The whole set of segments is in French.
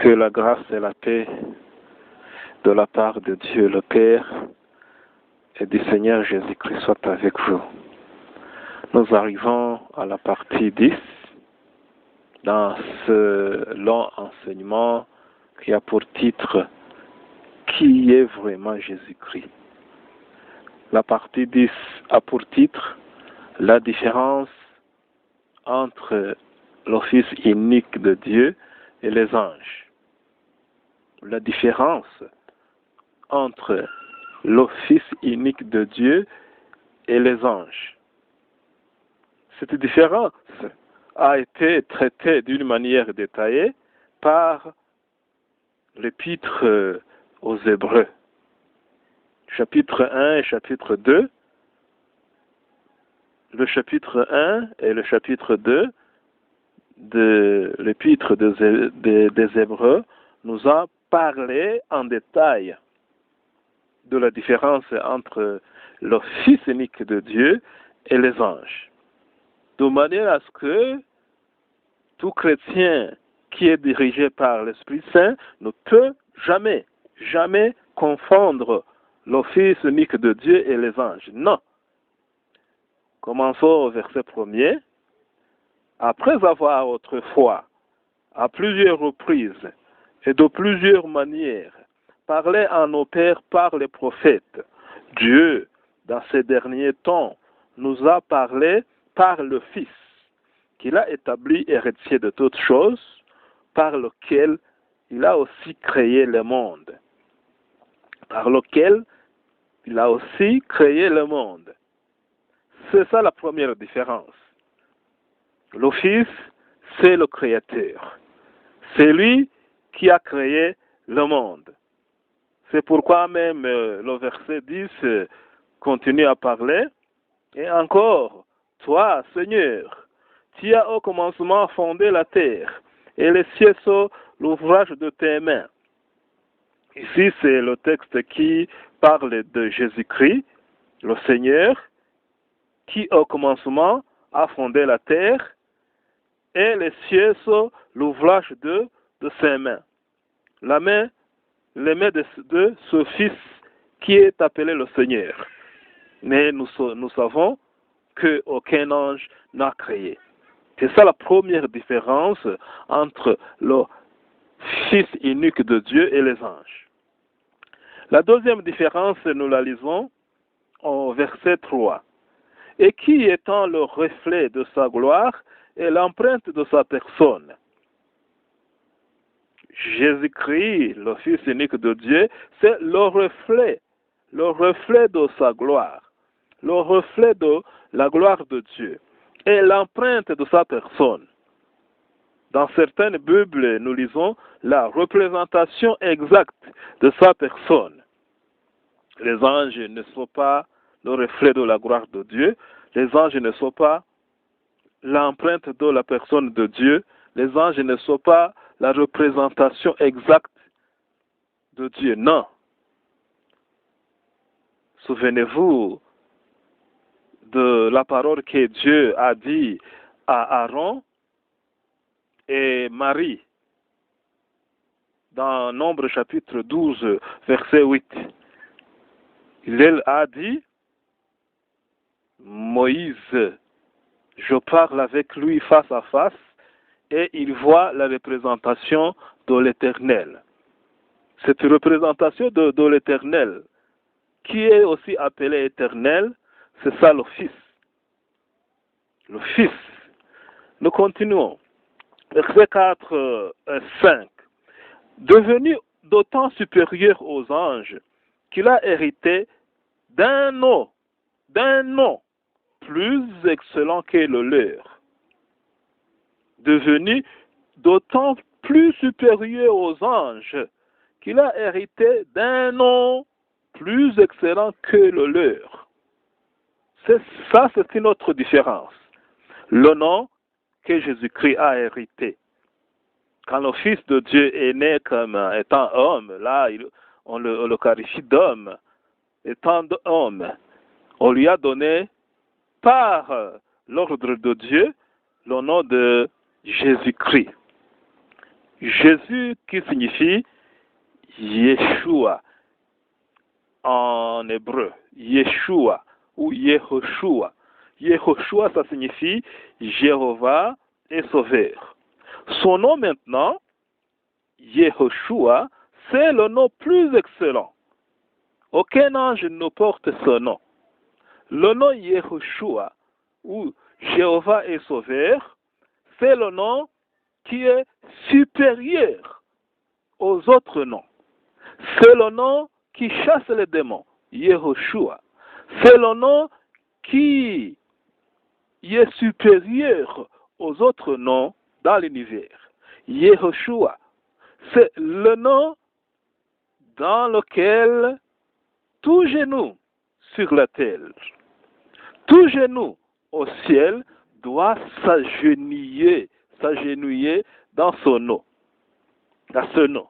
Que la grâce et la paix de la part de Dieu le Père et du Seigneur Jésus-Christ soient avec vous. Nous arrivons à la partie 10 dans ce long enseignement qui a pour titre « Qui est vraiment Jésus-Christ ?» La partie 10 a pour titre « La différence entre le Fils unique de Dieu et les anges ». La différence entre le Fils unique de Dieu et les anges. Cette différence a été traitée d'une manière détaillée par l'épître aux Hébreux. Chapitre 1 et chapitre 2. Le chapitre 1 et le chapitre 2 de l'épître des Hébreux nous a parlé en détail de la différence entre le Fils unique de Dieu et les anges. De manière à ce que tout chrétien qui est dirigé par l'Esprit Saint ne peut jamais confondre le Fils unique de Dieu et les anges. Non. Commençons au verset 1er. Après avoir autrefois, à plusieurs reprises et de plusieurs manières, parlé à nos pères par les prophètes, Dieu, dans ces derniers temps, nous a parlé par le Fils, qu'il a établi héritier de toutes choses, par lequel il a aussi créé le monde. Par lequel il a aussi créé le monde. C'est ça la première différence. Le Fils, c'est le Créateur. C'est lui qui a créé le monde. C'est pourquoi même le verset 10 continue à parler. Et encore, toi, Seigneur, tu as au commencement fondé la terre, et les cieux sont l'ouvrage de tes mains. Ici, c'est le texte qui parle de Jésus-Christ, le Seigneur, qui au commencement a fondé la terre, et les cieux sont l'ouvrage de ses mains. Les mains de ce Fils qui est appelé le Seigneur. Mais nous savons qu'aucun ange n'a créé. C'est ça la première différence entre le Fils unique de Dieu et les anges. La deuxième différence, nous la lisons au verset 3. Et qui étant le reflet de sa gloire et l'empreinte de sa personne. Jésus-Christ, le Fils unique de Dieu, c'est le reflet de sa gloire, le reflet de la gloire de Dieu et l'empreinte de sa personne. Dans certaines Bibles, nous lisons la représentation exacte de sa personne. Les anges ne sont pas le reflet de la gloire de Dieu, les anges ne sont pas l'empreinte de la personne de Dieu, les anges ne sont pas la représentation exacte de Dieu. Non. Souvenez-vous de la parole que Dieu a dit à Aaron et Marie dans Nombre chapitre 12, verset 8. Il a dit, Moïse, je parle avec lui face à face et il voit la représentation de l'Éternel. Cette représentation de l'Éternel, qui est aussi appelé Éternel, c'est ça le Fils. Le Fils. Nous continuons. Verset 4 et 5. Devenu d'autant supérieur aux anges qu'il a hérité d'un nom plus excellent que le leur. Devenu d'autant plus supérieur aux anges qu'il a hérité d'un nom plus excellent que le leur. C'est une autre différence. Le nom que Jésus-Christ a hérité. Quand le Fils de Dieu est né comme étant homme, là, on le qualifie d'homme. Étant homme, on lui a donné par l'ordre de Dieu le nom de Jésus-Christ. Jésus qui signifie Yeshua en hébreu, Yeshua ou Yehoshua. Yehoshua, ça signifie Jéhovah est sauveur. Son nom maintenant, Yehoshua, c'est le nom plus excellent. Aucun ange ne porte ce nom. Le nom Yehoshua ou Jéhovah est sauveur, c'est le nom qui est supérieur aux autres noms. C'est le nom qui chasse les démons, Yehoshua. C'est le nom qui est supérieur aux autres noms dans l'univers. Yehoshua, c'est le nom dans lequel tout genou sur la terre, tout genou au ciel doit s'agenouiller dans son nom, dans ce nom.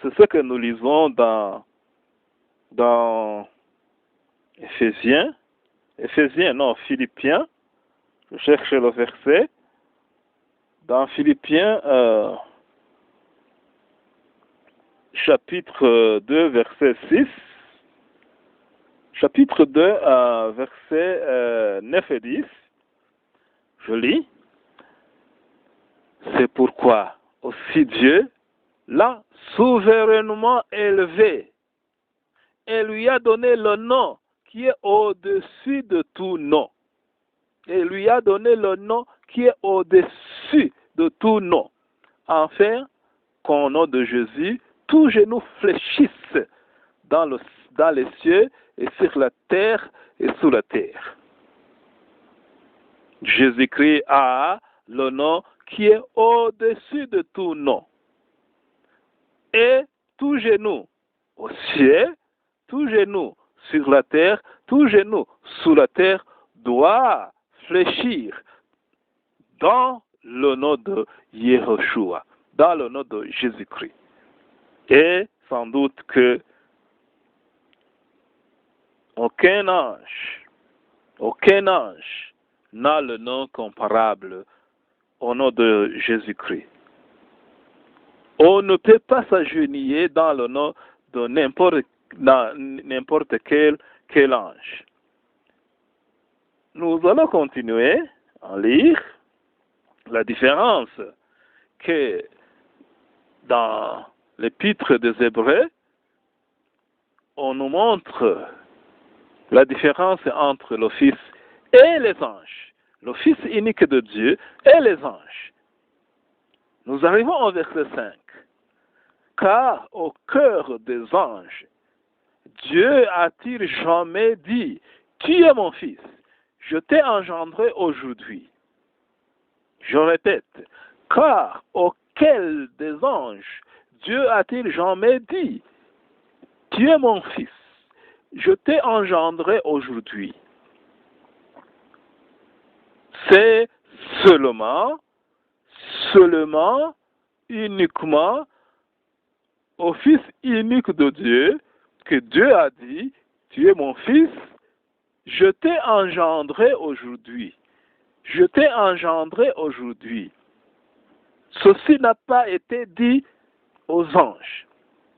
C'est ce que nous lisons dans Philippiens, je cherche le verset, dans Philippiens chapitre 2, verset 6, chapitre 2, versets 9 et 10, je lis, c'est pourquoi aussi Dieu l'a souverainement élevé et lui a donné le nom qui est au-dessus de tout nom. Et lui a donné le nom qui est au-dessus de tout nom. Enfin, qu'au nom de Jésus, tout genou fléchisse dans les cieux et sur la terre et sous la terre. Jésus-Christ a le nom qui est au-dessus de tout nom. Et tout genou au ciel, tout genou sur la terre, tout genou sous la terre doit fléchir dans le nom de Yehoshua, dans le nom de Jésus-Christ. Et sans doute que aucun ange n'a le nom comparable au nom de Jésus-Christ. On ne peut pas s'agenouiller dans le nom de n'importe quel ange. Nous allons continuer à lire la différence que dans l'épître des Hébreux, on nous montre la différence entre le Fils et les anges, le Fils unique de Dieu et les anges. Nous arrivons au verset 5. Car au cœur des anges, Dieu a-t-il jamais dit, tu es mon fils, je t'ai engendré aujourd'hui. Je répète, car auquel des anges, Dieu a-t-il jamais dit, tu es mon fils, je t'ai engendré aujourd'hui. C'est seulement, uniquement au Fils unique de Dieu que Dieu a dit, tu es mon fils, je t'ai engendré aujourd'hui. Je t'ai engendré aujourd'hui. Ceci n'a pas été dit aux anges.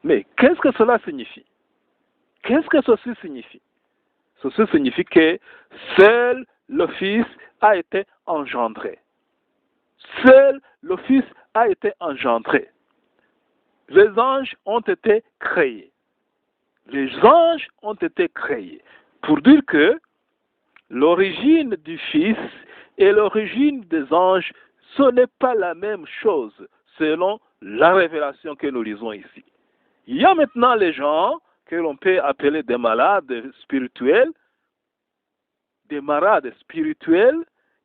Mais qu'est-ce que cela signifie? Qu'est-ce que ceci signifie? Ceci signifie que seul le Fils a été engendré. Seul le Fils a été engendré. Les anges ont été créés. Les anges ont été créés pour dire que l'origine du Fils et l'origine des anges, ce n'est pas la même chose selon la révélation que nous lisons ici. Il y a maintenant les gens que l'on peut appeler des malades spirituels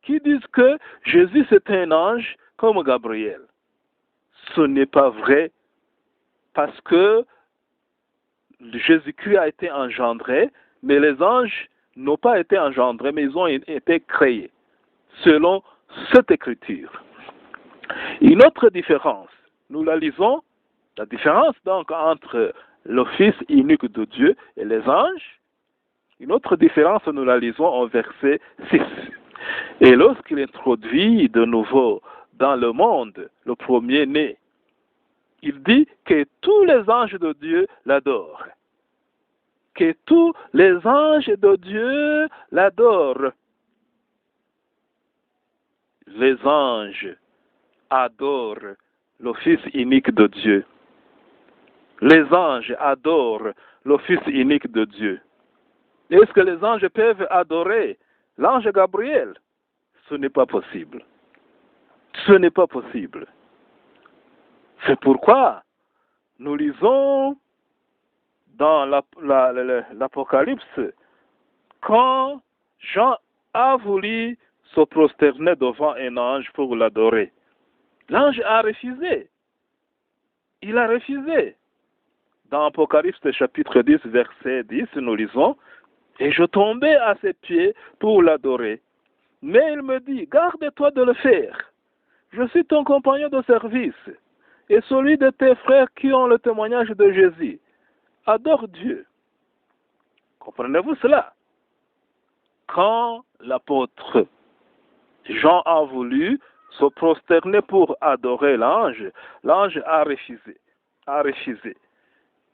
qui disent que Jésus c'est un ange comme Gabriel. Ce n'est pas vrai parce que Jésus-Christ a été engendré, mais les anges n'ont pas été engendrés, mais ils ont été créés, selon cette écriture. Une autre différence, nous la lisons, la différence donc entre le Fils unique de Dieu et les anges, une autre différence, nous la lisons au verset 6. Et lorsqu'il introduit de nouveau dans le monde le premier-né Il dit que tous les anges de Dieu l'adorent. Que tous les anges de Dieu l'adorent. Les anges adorent le Fils unique de Dieu. Les anges adorent le Fils unique de Dieu. Est-ce que les anges peuvent adorer l'ange Gabriel? Ce n'est pas possible. Ce n'est pas possible. C'est pourquoi nous lisons dans l'Apocalypse, quand Jean a voulu se prosterner devant un ange pour l'adorer, l'ange a refusé. Il a refusé. Dans Apocalypse chapitre 10, verset 10, nous lisons, « Et je tombais à ses pieds pour l'adorer. Mais il me dit, garde-toi de le faire. Je suis ton compagnon de service et celui de tes frères qui ont le témoignage de Jésus. Adore Dieu. » Comprenez-vous cela? Quand l'apôtre Jean a voulu se prosterner pour adorer l'ange, l'ange a refusé.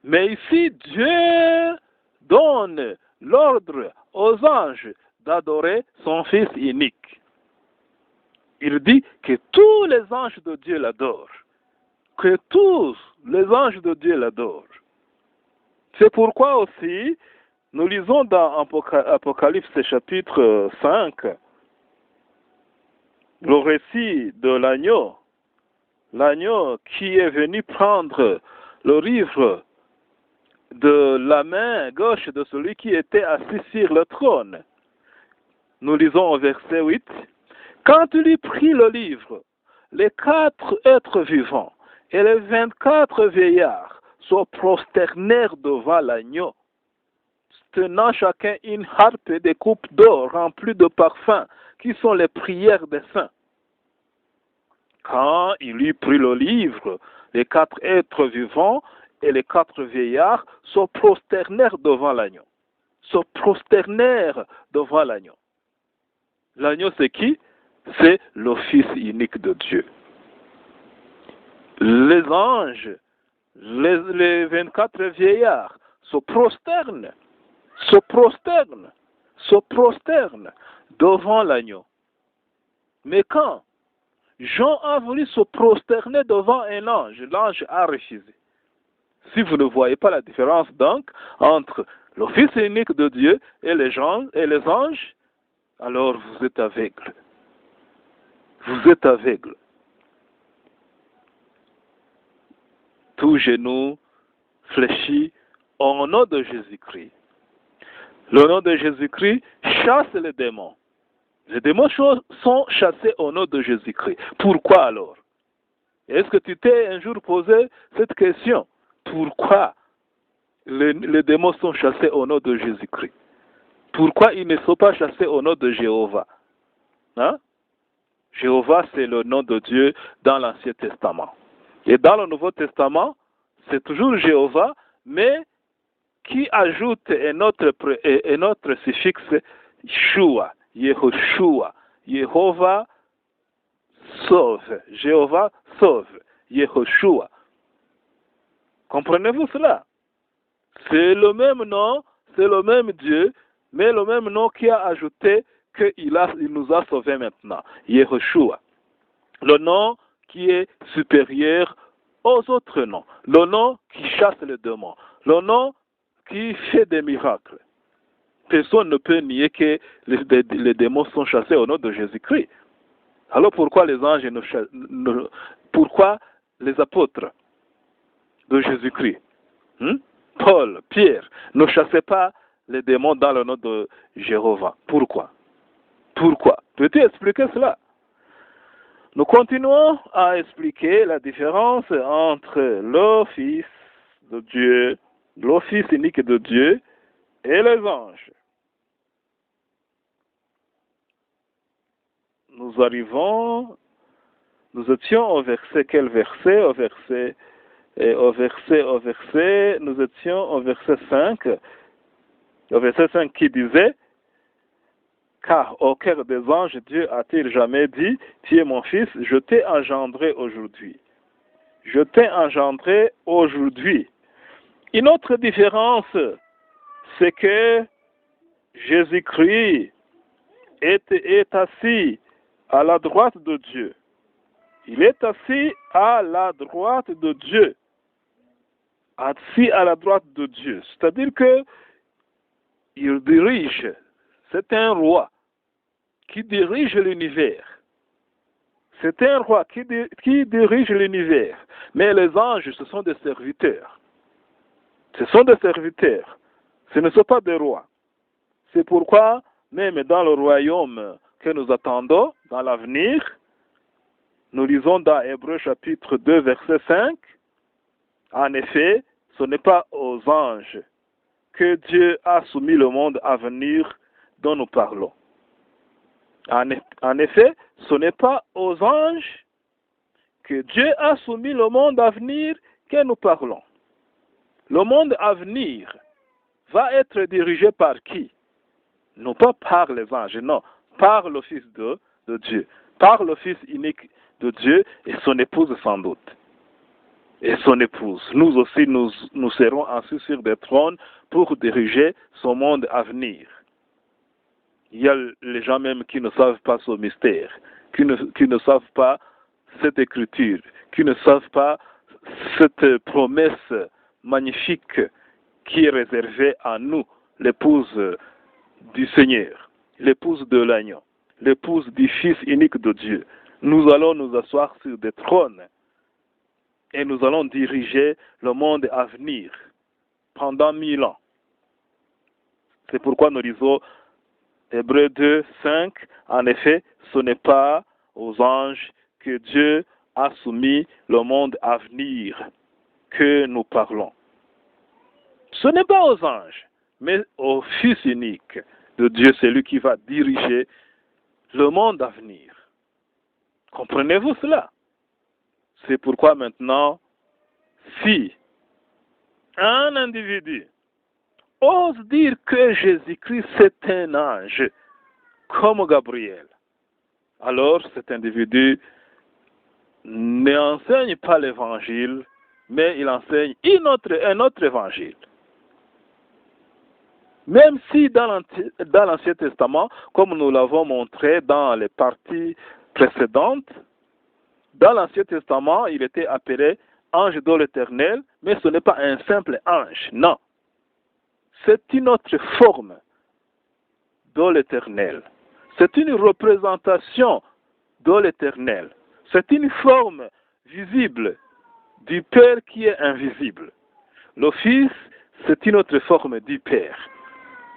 Mais ici, Dieu donne l'ordre aux anges d'adorer son Fils unique. Il dit que tous les anges de Dieu l'adorent. Que tous les anges de Dieu l'adorent. C'est pourquoi aussi, nous lisons dans Apocalypse chapitre 5, le récit de l'agneau qui est venu prendre le livre de la main gauche de celui qui était assis sur le trône. Nous lisons au verset 8. Quand il eut pris le livre, les 4 êtres vivants et les 24 vieillards se prosternèrent devant l'agneau, tenant chacun une harpe et des coupes d'or remplies de parfums, qui sont les prières des saints. Quand il eut pris le livre, les 4 êtres vivants et les 4 vieillards se prosternèrent devant l'agneau. Se prosternèrent devant l'agneau. L'agneau, c'est qui? C'est le Fils unique de Dieu. Les anges, les 24 vieillards se prosternent devant l'agneau. Mais quand Jean a voulu se prosterner devant un ange, l'ange a refusé. Si vous ne voyez pas la différence donc entre le Fils unique de Dieu et les anges, alors vous êtes aveugle. Vous êtes aveugle. Tout genou fléchit au nom de Jésus-Christ. Le nom de Jésus-Christ chasse les démons. Les démons sont chassés au nom de Jésus-Christ. Pourquoi alors? Est-ce que tu t'es un jour posé cette question? Pourquoi les démons sont chassés au nom de Jésus-Christ? Pourquoi ils ne sont pas chassés au nom de Jéhovah? Hein? Jéhovah, c'est le nom de Dieu dans l'Ancien Testament. Et dans le Nouveau Testament, c'est toujours Jéhovah, mais qui ajoute un autre suffixe, Shua, Yehoshua. Jéhovah sauve. Jéhovah sauve. Yehoshua. Comprenez-vous cela? C'est le même nom, c'est le même Dieu, mais le même nom qui a ajouté qu'il nous a sauvés maintenant. Yehoshua. Le nom qui est supérieur aux autres noms. Le nom qui chasse les démons. Le nom qui fait des miracles. Personne ne peut nier que les démons sont chassés au nom de Jésus-Christ. Alors pourquoi les anges pourquoi les apôtres de Jésus-Christ, Paul, Pierre, ne chassaient pas les démons dans le nom de Jéhovah? Pourquoi? Peux-tu expliquer cela? Nous continuons à expliquer la différence entre le Fils de Dieu, le Fils unique de Dieu et les anges. Nous étions au verset, quel verset? Nous étions au verset 5. Au verset 5 qui disait, car au cœur des anges, Dieu a-t-il jamais dit, tu es mon fils, je t'ai engendré aujourd'hui. je t'ai engendré aujourd'hui. Une autre différence, c'est que Jésus-Christ est assis à la droite de Dieu. Il est assis à la droite de Dieu. Assis à la droite de Dieu. C'est-à-dire que il dirige. C'est un roi qui dirige l'univers. C'est un roi qui dirige l'univers. Mais les anges, ce sont des serviteurs. Ce sont des serviteurs. Ce ne sont pas des rois. C'est pourquoi, même dans le royaume que nous attendons, dans l'avenir, nous lisons dans Hébreux chapitre 2, verset 5, en effet, ce n'est pas aux anges que Dieu a soumis le monde à venir dont nous parlons. En effet, ce n'est pas aux anges que Dieu a soumis le monde à venir que nous parlons. Le monde à venir va être dirigé par qui? Non pas par les anges, non, par le Fils de Dieu, par le Fils unique de Dieu et son épouse sans doute. Et son épouse. Nous aussi, nous serons assis sur des trônes pour diriger ce monde à venir. Il y a les gens même qui ne savent pas ce mystère, qui ne savent pas cette écriture, qui ne savent pas cette promesse magnifique qui est réservée à nous, l'épouse du Seigneur, l'épouse de l'agneau, l'épouse du Fils unique de Dieu. Nous allons nous asseoir sur des trônes et nous allons diriger le monde à venir pendant 1000 ans. C'est pourquoi nous lisons Hébreux 2, 5. En effet, ce n'est pas aux anges que Dieu a soumis le monde à venir que nous parlons. Ce n'est pas aux anges, mais au Fils unique de Dieu, c'est lui qui va diriger le monde à venir. Comprenez-vous cela? C'est pourquoi maintenant, si un individu ose dire que Jésus-Christ c'est un ange, comme Gabriel, alors cet individu n'enseigne pas l'évangile, mais il enseigne un autre évangile. Même si dans l'Ancien Testament, comme nous l'avons montré dans les parties précédentes, dans l'Ancien Testament, il était appelé ange de l'Éternel, mais ce n'est pas un simple ange, non. C'est une autre forme de l'Éternel. C'est une représentation de l'Éternel. C'est une forme visible du Père qui est invisible. Le Fils, c'est une autre forme du Père.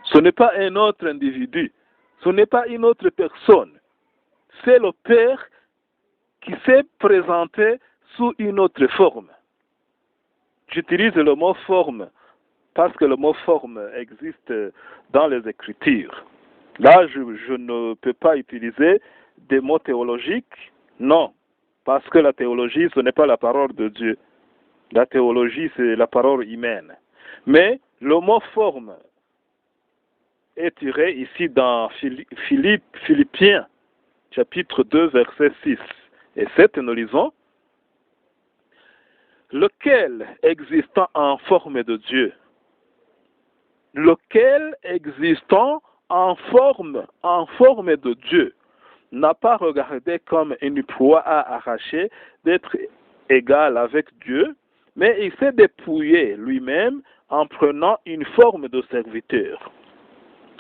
Ce n'est pas un autre individu. Ce n'est pas une autre personne. C'est le Père qui s'est présenté sous une autre forme. J'utilise le mot forme parce que le mot forme existe dans les Écritures. Là, je ne peux pas utiliser des mots théologiques, non, parce que la théologie, ce n'est pas la parole de Dieu. La théologie, c'est la parole humaine. Mais le mot forme est tiré ici dans Philippiens, chapitre 2, verset 6 et 7, nous lisons, lequel existant en forme de Dieu, lequel existant en forme de Dieu, n'a pas regardé comme une proie à arracher d'être égal avec Dieu, mais il s'est dépouillé lui-même en prenant une forme de serviteur.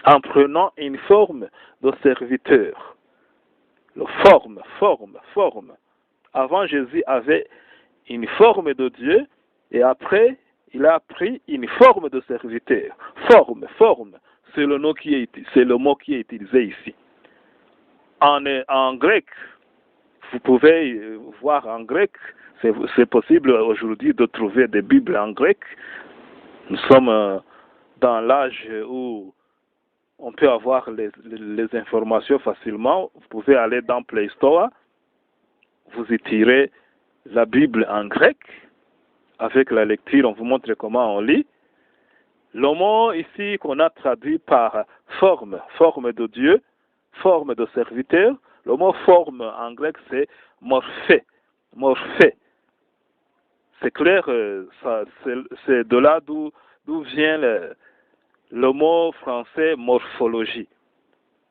En prenant une forme de serviteur. Le forme. Avant, Jésus avait une forme de Dieu et après, il a pris une forme de serviteur. Forme. C'est le mot qui est utilisé ici. En grec, vous pouvez voir en grec, c'est possible aujourd'hui de trouver des Bibles en grec. Nous sommes dans l'âge où on peut avoir les informations facilement. Vous pouvez aller dans Play Store, vous y tirez la Bible en grec. Avec la lecture, on vous montre comment on lit. Le mot ici qu'on a traduit par forme de Dieu, forme de serviteur. Le mot forme en grec, c'est morphé. C'est clair, c'est de là d'où vient le mot français morphologie.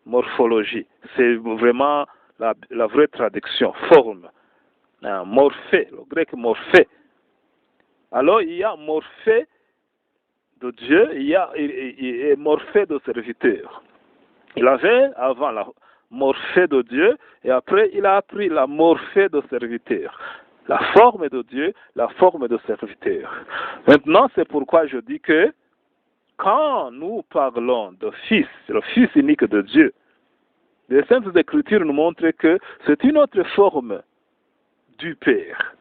Morphologie, c'est vraiment la vraie traduction, forme. Morphée, le grec morphée. Alors il y a morphée de Dieu, il y a morphée de serviteur. Il avait avant la morphée de Dieu et après il a appris la morphée de serviteur. La forme de Dieu, la forme de serviteur. Maintenant, c'est pourquoi je dis que quand nous parlons de Fils, le Fils unique de Dieu, les Saintes Écritures nous montrent que c'est une autre forme du Père.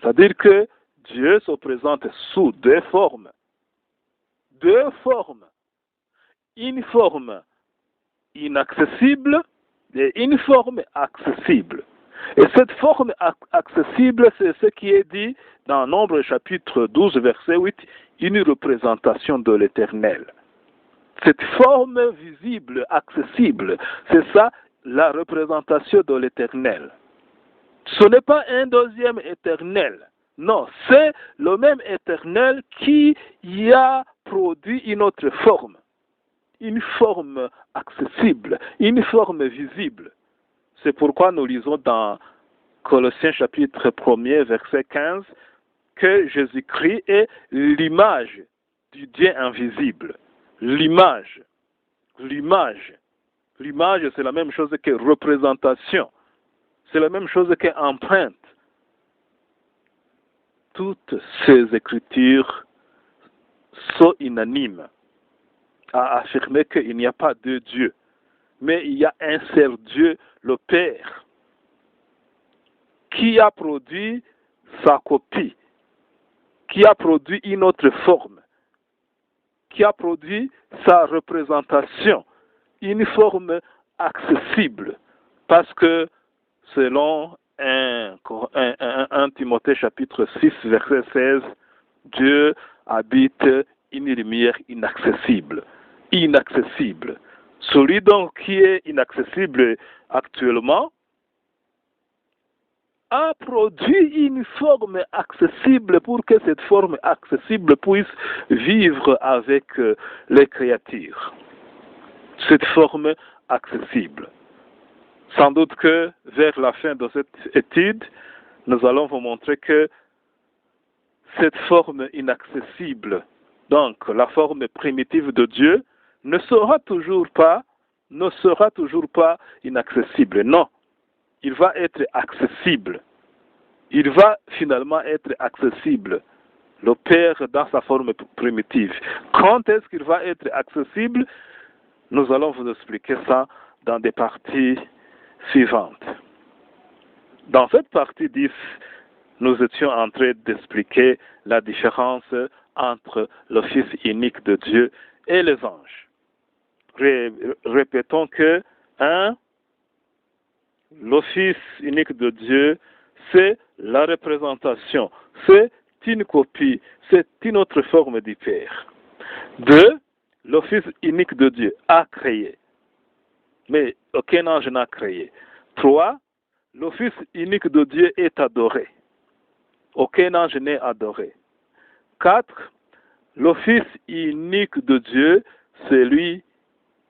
C'est-à-dire que Dieu se présente sous deux formes. Deux formes. Une forme inaccessible et une forme accessible. Et cette forme accessible, c'est ce qui est dit dans Nombre chapitre 12, verset 8, une représentation de l'Éternel. Cette forme visible, accessible, c'est ça la représentation de l'Éternel. Ce n'est pas un deuxième éternel. Non, c'est le même éternel qui y a produit une autre forme. Une forme accessible, une forme visible. C'est pourquoi nous lisons dans Colossiens chapitre 1er, verset 15, que Jésus-Christ est l'image du Dieu invisible. L'image. L'image. L'image, c'est la même chose que représentation. C'est la même chose qu'empreinte. Toutes ces écritures sont unanimes à affirmer qu'il n'y a pas deux dieux, mais il y a un seul Dieu, le Père, qui a produit sa copie, qui a produit une autre forme, qui a produit sa représentation, une forme accessible, parce que selon 1 Timothée chapitre 6, verset 16, Dieu habite une lumière inaccessible. Inaccessible. Celui donc qui est inaccessible actuellement a produit une forme accessible pour que cette forme accessible puisse vivre avec les créatures. Cette forme accessible. Sans doute que vers la fin de cette étude, nous allons vous montrer que cette forme inaccessible, donc la forme primitive de Dieu, ne sera toujours pas inaccessible. Non, il va être accessible. Il va finalement être accessible. Le Père dans sa forme primitive. Quand est-ce qu'il va être accessible? Nous allons vous expliquer ça dans des parties suivantes. Dans cette partie 10, nous étions en train d'expliquer la différence entre le Fils unique de Dieu et les anges. Répétons que le Fils unique de Dieu, c'est la représentation, c'est une copie, c'est une autre forme du Père. 2, le Fils unique de Dieu a créé, mais aucun ange n'a créé. 3, le Fils unique de Dieu est adoré. Aucun ange n'est adoré. 4, le Fils unique de Dieu, c'est lui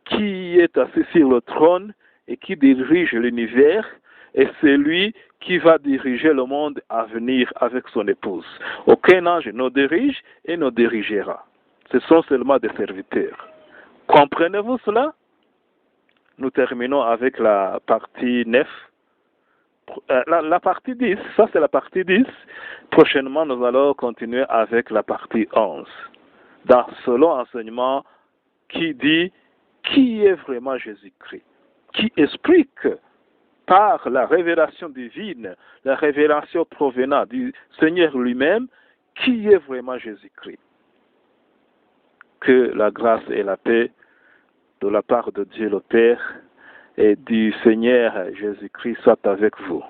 qui est assis sur le trône et qui dirige l'univers, et c'est lui qui va diriger le monde à venir avec son épouse. Aucun ange ne dirige et ne dirigera. Ce sont seulement des serviteurs. Comprenez-vous cela? Nous terminons avec la partie 9. La partie 10, ça c'est la partie 10. Prochainement, nous allons continuer avec la partie 11. Dans ce long enseignement qui dit qui est vraiment Jésus-Christ, qui explique par la révélation divine, la révélation provenant du Seigneur lui-même, qui est vraiment Jésus-Christ. Que la grâce et la paix de la part de Dieu le Père et du Seigneur Jésus-Christ soient avec vous.